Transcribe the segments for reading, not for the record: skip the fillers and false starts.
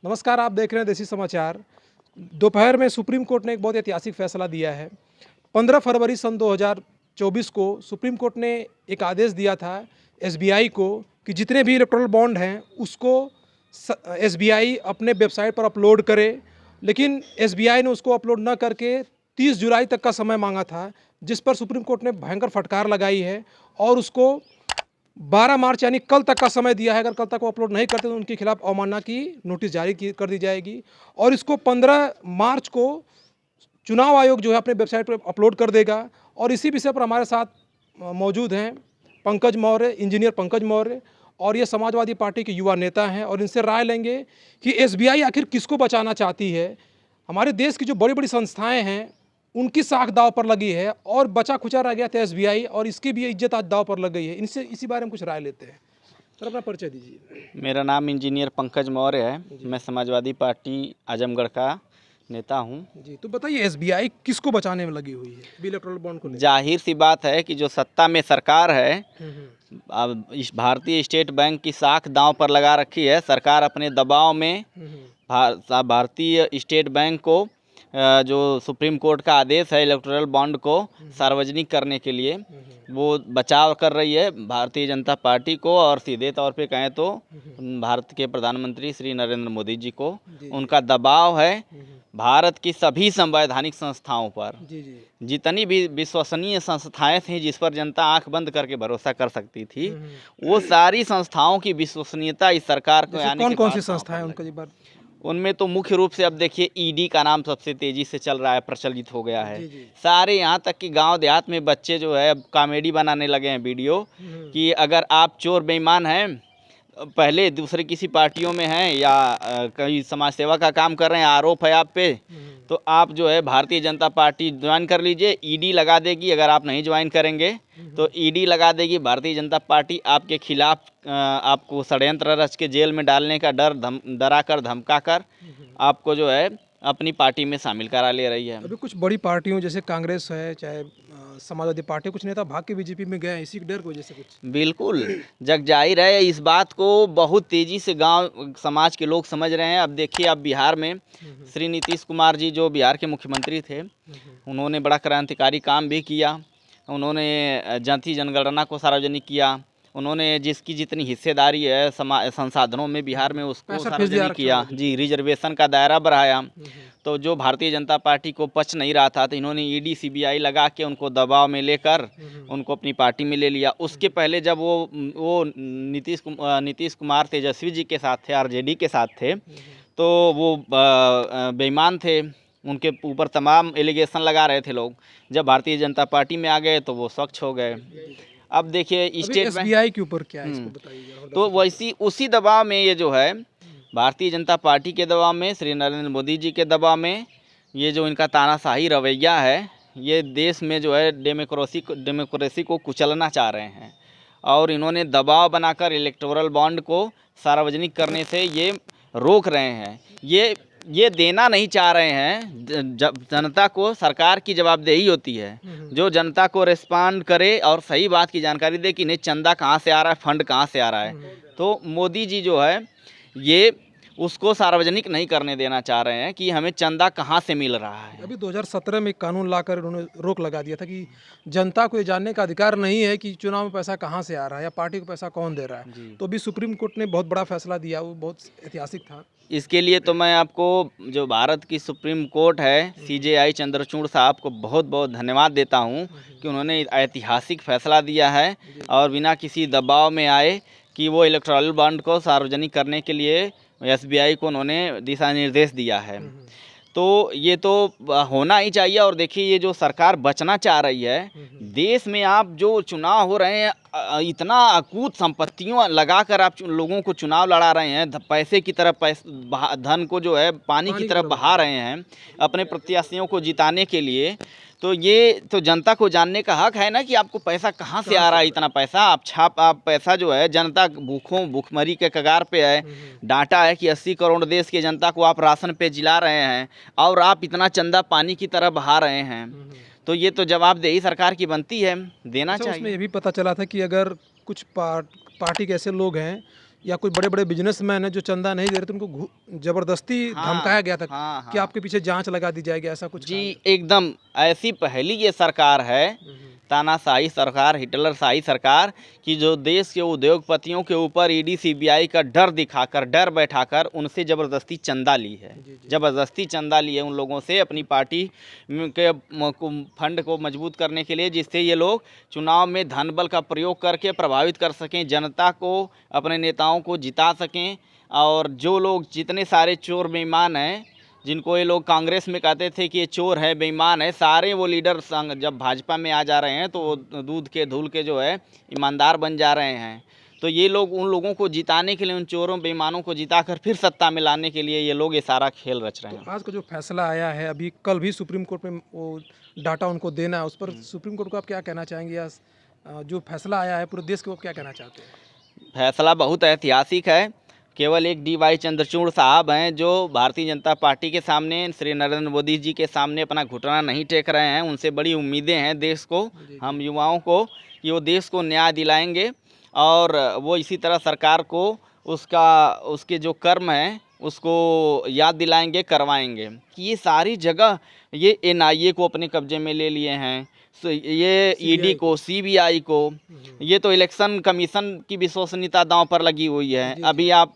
नमस्कार, आप देख रहे हैं देसी समाचार। दोपहर में सुप्रीम कोर्ट ने एक बहुत ऐतिहासिक फैसला दिया है। 15 फरवरी सन 2024 को सुप्रीम कोर्ट ने एक आदेश दिया था एसबीआई को कि जितने भी इलेक्टोरल बॉन्ड हैं उसको एसबीआई अपने वेबसाइट पर अपलोड करे, लेकिन एसबीआई ने उसको अपलोड न करके 30 जुलाई तक का समय मांगा था, जिस पर सुप्रीम कोर्ट ने भयंकर फटकार लगाई है और उसको 12 मार्च यानी कल तक का समय दिया है। अगर कल तक वो अपलोड नहीं करते तो उनके खिलाफ अवमानना की नोटिस जारी कर दी जाएगी और इसको 15 मार्च को चुनाव आयोग जो है अपने वेबसाइट पर अपलोड कर देगा। और इसी विषय पर हमारे साथ मौजूद हैं पंकज मौर्य, इंजीनियर पंकज मौर्य, और ये समाजवादी पार्टी के युवा नेता हैं और इनसे राय लेंगे कि एसबीआई आखिर किसको बचाना चाहती है। हमारे देश की जो बड़ी बड़ी संस्थाएं हैं उनकी साख दाव पर लगी है और बचा खुचा रह गया था एसबीआई, और इसकी भी इज्जत आज दाव पर लग गई है। इनसे इसी बारे में कुछ राय लेते हैं। सर, अपना परिचय दीजिए। मेरा नाम इंजीनियर पंकज मौर्य है। मैं समाजवादी पार्टी आजमगढ़ का नेता हूं। जी, तो बताइए एसबीआई किसको बचाने में लगी हुई है इलेक्टोरल बॉन्ड को लेकर? जाहिर सी बात है कि जो सत्ता में सरकार है, अब इस भारतीय स्टेट बैंक की साख दांव पर लगा रखी है। सरकार अपने दबाव में भारतीय स्टेट बैंक को जो सुप्रीम कोर्ट का आदेश है इलेक्टोरल बॉन्ड को सार्वजनिक करने के लिए, वो बचाव कर रही है भारतीय जनता पार्टी को, और सीधे तौर पे कहें तो भारत के प्रधानमंत्री श्री नरेंद्र मोदी जी को। उनका दबाव है भारत की सभी संवैधानिक संस्थाओं पर। जितनी भी विश्वसनीय संस्थाएं थीं जिस पर जनता आंख बंद करके भरोसा कर सकती थी, वो सारी संस्थाओं की विश्वसनीयता इस सरकार को आने के कौन सी संस्थाएं उनका एक बार? उनमें तो मुख्य रूप से अब देखिए ईडी का नाम सबसे तेजी से चल रहा है, प्रचलित हो गया है। सारे यहाँ तक कि गांव देहात में बच्चे जो है अब कॉमेडी बनाने लगे हैं वीडियो कि अगर आप चोर बेईमान हैं, पहले दूसरे किसी पार्टियों में हैं या कहीं समाज सेवा का काम कर रहे हैं, आरोप है आप पे, तो आप जो है भारतीय जनता पार्टी ज्वाइन कर लीजिए, ईडी लगा देगी। अगर आप नहीं ज्वाइन करेंगे तो ईडी लगा देगी भारतीय जनता पार्टी। आपके खिलाफ आपको षड्यंत्र रच के जेल में डालने का डरा कर धमका कर आपको जो है अपनी पार्टी में शामिल करा ले रही है। अभी कुछ बड़ी पार्टियों जैसे कांग्रेस है, चाहे समाजवादी पार्टी, कुछ नेता भाग के बीजेपी में गए हैं इसी डर की वजह से। कुछ बिल्कुल जग जाहिर है, इस बात को बहुत तेज़ी से गांव समाज के लोग समझ रहे हैं। अब देखिए, अब बिहार में श्री नीतीश कुमार जी जो बिहार के मुख्यमंत्री थे, उन्होंने बड़ा क्रांतिकारी काम भी किया। उन्होंने जाति जनगणना को सार्वजनिक किया। उन्होंने जिसकी जितनी हिस्सेदारी है संसाधनों में बिहार में उसको सार्वजनिक किया। जी, रिजर्वेशन का दायरा बढ़ाया। तो जो भारतीय जनता पार्टी को पच नहीं रहा था, तो इन्होंने ईडी सीबीआई लगा के उनको दबाव में लेकर उनको अपनी पार्टी में ले लिया। उसके पहले जब वो नीतीश कुमार तेजस्वी जी के साथ थे, आरजेडी के साथ थे, तो वो बेईमान थे, उनके ऊपर तमाम एलिगेशन लगा रहे थे लोग। जब भारतीय जनता पार्टी में आ गए तो वो स्वच्छ हो गए। अब देखिए स्टेट एसबीआई के ऊपर क्या है, इसको बताइए। तो वैसी उसी दबाव में ये जो है भारतीय जनता पार्टी के दबाव में, श्री नरेंद्र मोदी जी के दबाव में, ये जो इनका तानाशाही रवैया है, ये देश में जो है डेमोक्रेसी को कुचलना चाह रहे हैं। और इन्होंने दबाव बनाकर इलेक्टोरल बॉन्ड को सार्वजनिक करने से ये रोक रहे हैं। ये देना नहीं चाह रहे हैं। जब जनता को सरकार की जवाबदेही होती है, जो जनता को रिस्पॉन्ड करे और सही बात की जानकारी दे कि इन्हें चंदा कहाँ से आ रहा है, फंड कहाँ से आ रहा है। तो मोदी जी जो है ये उसको सार्वजनिक नहीं करने देना चाह रहे हैं कि हमें चंदा कहाँ से मिल रहा है। अभी 2017 में कानून लाकर उन्होंने रोक लगा दिया था कि जनता को ये जानने का अधिकार नहीं है कि चुनाव में पैसा कहाँ से आ रहा है या पार्टी को पैसा कौन दे रहा है। तो अभी सुप्रीम कोर्ट ने बहुत बड़ा फैसला दिया, वो बहुत ऐतिहासिक था। इसके लिए तो मैं आपको जो भारत की सुप्रीम कोर्ट है, सीजेआई चंद्रचूड़ साहब को बहुत बहुत धन्यवाद देता हूं कि उन्होंने ऐतिहासिक फैसला दिया है और बिना किसी दबाव में आए कि वो इलेक्टोरल बॉन्ड को सार्वजनिक करने के लिए एसबीआई को उन्होंने दिशा निर्देश दिया है। तो ये तो होना ही चाहिए। और देखिए, ये जो सरकार बचना चाह रही है, देश में आप जो चुनाव हो रहे हैं, इतना अकूत संपत्तियों लगाकर आप लोगों को चुनाव लड़ा रहे हैं, पैसे की तरफ धन को जो है पानी की तरफ बहा रहे हैं अपने प्रत्याशियों को जिताने के लिए। तो ये तो जनता को जानने का हक है ना कि आपको पैसा कहाँ से आ रहा है। इतना पैसा आप पैसा जो है, जनता भूखमरी के कगार पे है। डाटा है कि 80 करोड़ देश की जनता को आप राशन पे जिला रहे हैं और आप इतना चंदा पानी की तरह बहा रहे हैं। तो ये तो जवाबदेही सरकार की बनती है, देना चाहिए। उसमें ये भी पता चला था कि अगर कुछ पार्टी के ऐसे लोग हैं या कोई बड़े-बड़े बिजनेसमैन हैं जो चंदा नहीं दे रहे थे, उनको ज़बरदस्ती हाँ, धमकाया गया था हाँ, कि हाँ। आपके पीछे जाँच लगा दी जाएगी, ऐसा कुछ कहा जी, गया? एकदम ऐसी पहली ये सरकार है, तानाशाही सरकार, हिटलरशाही सरकार, कि जो देश के उद्योगपतियों के ऊपर ईडी सीबीआई का डर दिखाकर, डर बैठाकर उनसे ज़बरदस्ती चंदा ली है। जी, जी। ज़बरदस्ती चंदा लिए उन लोगों से अपनी पार्टी के फंड को मजबूत करने के लिए, जिससे ये लोग चुनाव में धन बल का प्रयोग करके प्रभावित कर सकें, जनता को, अपने नेताओं को जिता सकें। और जो लोग जितने सारे चोर बेईमान हैं, जिनको ये लोग कांग्रेस में कहते थे कि ये चोर है, बेईमान है, सारे वो लीडर संग जब भाजपा में आ जा रहे हैं तो वो दूध के धूल के जो है ईमानदार बन जा रहे हैं। तो ये लोग उन लोगों को जिताने के लिए, उन चोरों बेईमानों को जिताकर फिर सत्ता में लाने के लिए ये लोग ये सारा खेल रच रहे हैं। तो आज का जो फैसला आया है, अभी कल भी सुप्रीम कोर्ट में वो डाटा उनको देना है, उस पर सुप्रीम कोर्ट को आप क्या कहना चाहेंगे, या जो फैसला आया है पूरे देश को आप क्या कहना चाहते हैं? फैसला बहुत ऐतिहासिक है। केवल एक डी.वाई. चंद्रचूड़ साहब हैं जो भारतीय जनता पार्टी के सामने, श्री नरेंद्र मोदी जी के सामने अपना घुटना नहीं टेक रहे हैं। उनसे बड़ी उम्मीदें हैं देश को, हम युवाओं को, कि वो देश को न्याय दिलाएंगे और वो इसी तरह सरकार को उसके जो कर्म हैं उसको याद दिलाएंगे, करवाएंगे। कि ये सारी जगह ये एनआईए को अपने कब्जे में ले लिए हैं, ये ईडी को, सीबीआई को, ये तो इलेक्शन कमीशन की विश्वसनीयता दांव पर लगी हुई है। अभी आप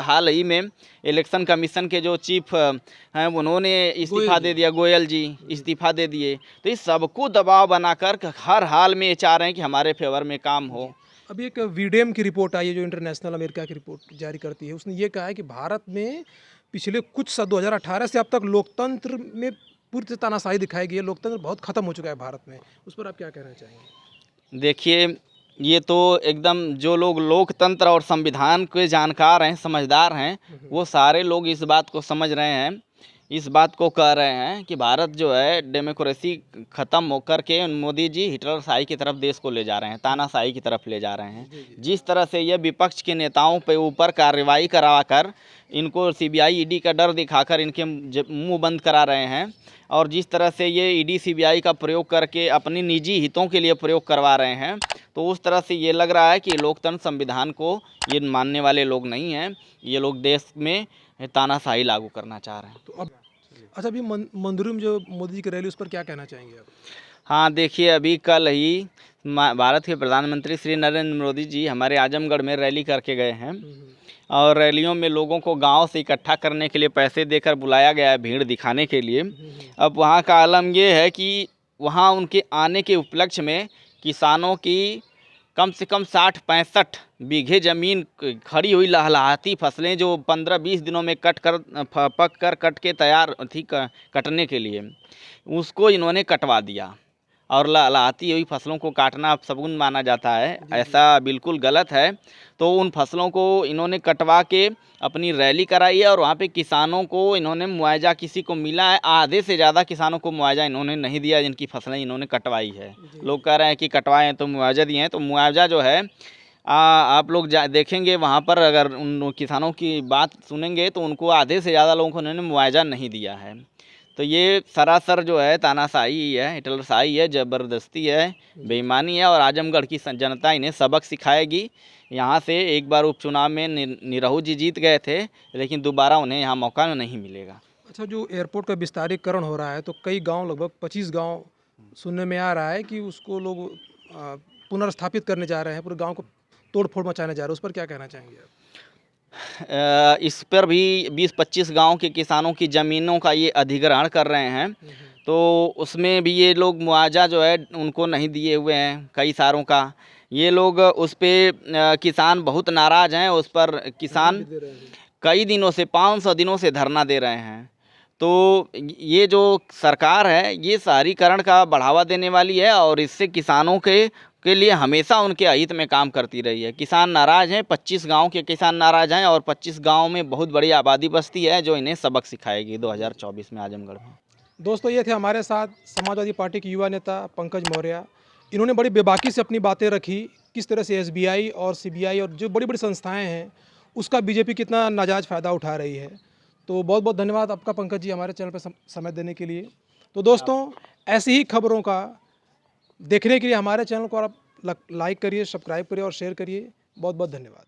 हाल ही में इलेक्शन कमीशन के जो चीफ हैं उन्होंने इस्तीफा दे दिया, गोयल जी इस्तीफा दे दिए। तो इस सबको दबाव बनाकर हर हाल में ये चाह रहे हैं कि हमारे फेवर में काम हो। अभी एक वीडेम की रिपोर्ट आई है जो इंटरनेशनल अमेरिका की रिपोर्ट जारी करती है, उसने ये कहा है कि भारत में पिछले कुछ 2018 से अब तक लोकतंत्र में पूरी तानाशाही दिखाई गई है, लोकतंत्र बहुत खत्म हो चुका है भारत में, उस पर आप क्या कहना चाहेंगे? देखिए, ये तो एकदम जो लोग लोकतंत्र और संविधान के जानकार हैं, समझदार हैं, वो सारे लोग इस बात को समझ रहे हैं, इस बात को कह रहे हैं कि भारत जो है डेमोक्रेसी ख़त्म होकर के मोदी जी हिटलरशाही की तरफ देश को ले जा रहे हैं, तानाशाही की तरफ ले जा रहे हैं। जिस तरह से ये विपक्ष के नेताओं पे ऊपर कार्रवाई करवाकर, इनको सीबीआई ईडी का डर दिखाकर इनके मुंह बंद करा रहे हैं, और जिस तरह से ये ईडी सीबीआई का प्रयोग करके अपनी निजी हितों के लिए प्रयोग करवा रहे हैं, तो उस तरह से ये लग रहा है कि लोकतंत्र संविधान को ये मानने वाले लोग नहीं हैं। ये लोग देश में तानाशाही लागू करना चाह रहे हैं। तो अब अच्छा, अभी मंदुरई में जो मोदी जी की रैली, उस पर क्या कहना चाहेंगे आप? हाँ, देखिए, अभी कल ही भारत के प्रधानमंत्री श्री नरेंद्र मोदी जी हमारे आजमगढ़ में रैली करके गए हैं, और रैलियों में लोगों को गांव से इकट्ठा करने के लिए पैसे देकर बुलाया गया है, भीड़ दिखाने के लिए। अब वहां का आलम ये है कि वहां उनके आने के उपलक्ष्य में किसानों की कम से कम 60-65 बीघे ज़मीन खड़ी हुई लहलहाती फसलें, जो 15-20 दिनों में पक कर कट के तैयार थी कटने के लिए, उसको इन्होंने कटवा दिया। और लहलहाती हुई फसलों को काटना अब शगुन माना जाता है, ऐसा बिल्कुल गलत है। तो उन फसलों को इन्होंने कटवा के अपनी रैली कराई है, और वहाँ पे किसानों को इन्होंने मुआवजा, किसी को मिला है, आधे से ज़्यादा किसानों को मुआवजा इन्होंने नहीं दिया जिनकी फसलें इन्होंने कटवाई है। लोग कह रहे हैं कि कटवाए हैं तो मुआवजा दिए हैं, तो मुआवजा जो है आप लोग देखेंगे वहाँ पर, अगर उन किसानों की बात सुनेंगे तो उनको आधे से ज़्यादा लोगों को उन्होंने मुआवजा नहीं दिया है। तो ये सरासर जो है तानाशाही है, हिटलरशाही है, ज़बरदस्ती है, बेईमानी है, और आजमगढ़ की जनता इन्हें सबक सिखाएगी। यहाँ से एक बार उपचुनाव में निरहू जी जीत गए थे, लेकिन दोबारा उन्हें यहाँ मौका नहीं मिलेगा। अच्छा, जो एयरपोर्ट का विस्तारीकरण हो रहा है, तो कई गांव, लगभग 25 गांव सुनने में आ रहा है कि उसको लोग पुनर्स्थापित करने जा रहे हैं, पूरे गांव को तोड़ फोड़ मचाने जा रहे हैं, उस पर क्या कहना चाहेंगे आप? इस पर भी 20-25 गांव के किसानों की ज़मीनों का ये अधिग्रहण कर रहे हैं, तो उसमें भी ये लोग मुआवजा जो है उनको नहीं दिए हुए हैं कई सारों का। ये लोग उस पर किसान बहुत नाराज़ हैं, उस पर किसान कई दिनों से, 500 दिनों से धरना दे रहे हैं। तो ये जो सरकार है ये शहरीकरण का बढ़ावा देने वाली है, और इससे किसानों के लिए हमेशा उनके हित में काम करती रही है। किसान नाराज़ हैं, 25 गांव के किसान नाराज़ हैं, और 25 गांव में बहुत बड़ी आबादी बसती है जो इन्हें सबक सिखाएगी 2024 में आजमगढ़ में। दोस्तों, ये थे हमारे साथ समाजवादी पार्टी के युवा नेता पंकज मौर्य। इन्होंने बड़ी बेबाकी से अपनी बातें रखी, किस तरह से एसबीआई और सीबीआई और जो बड़ी बड़ी संस्थाएं हैं उसका बीजेपी कितना नाजायज़ फ़ायदा उठा रही है। तो बहुत बहुत धन्यवाद आपका पंकज जी, हमारे चैनल पर समय देने के लिए। तो दोस्तों, ऐसी ही खबरों का देखने के लिए हमारे चैनल को आप लाइक करिए, सब्सक्राइब करिए और शेयर करिए। बहुत बहुत धन्यवाद।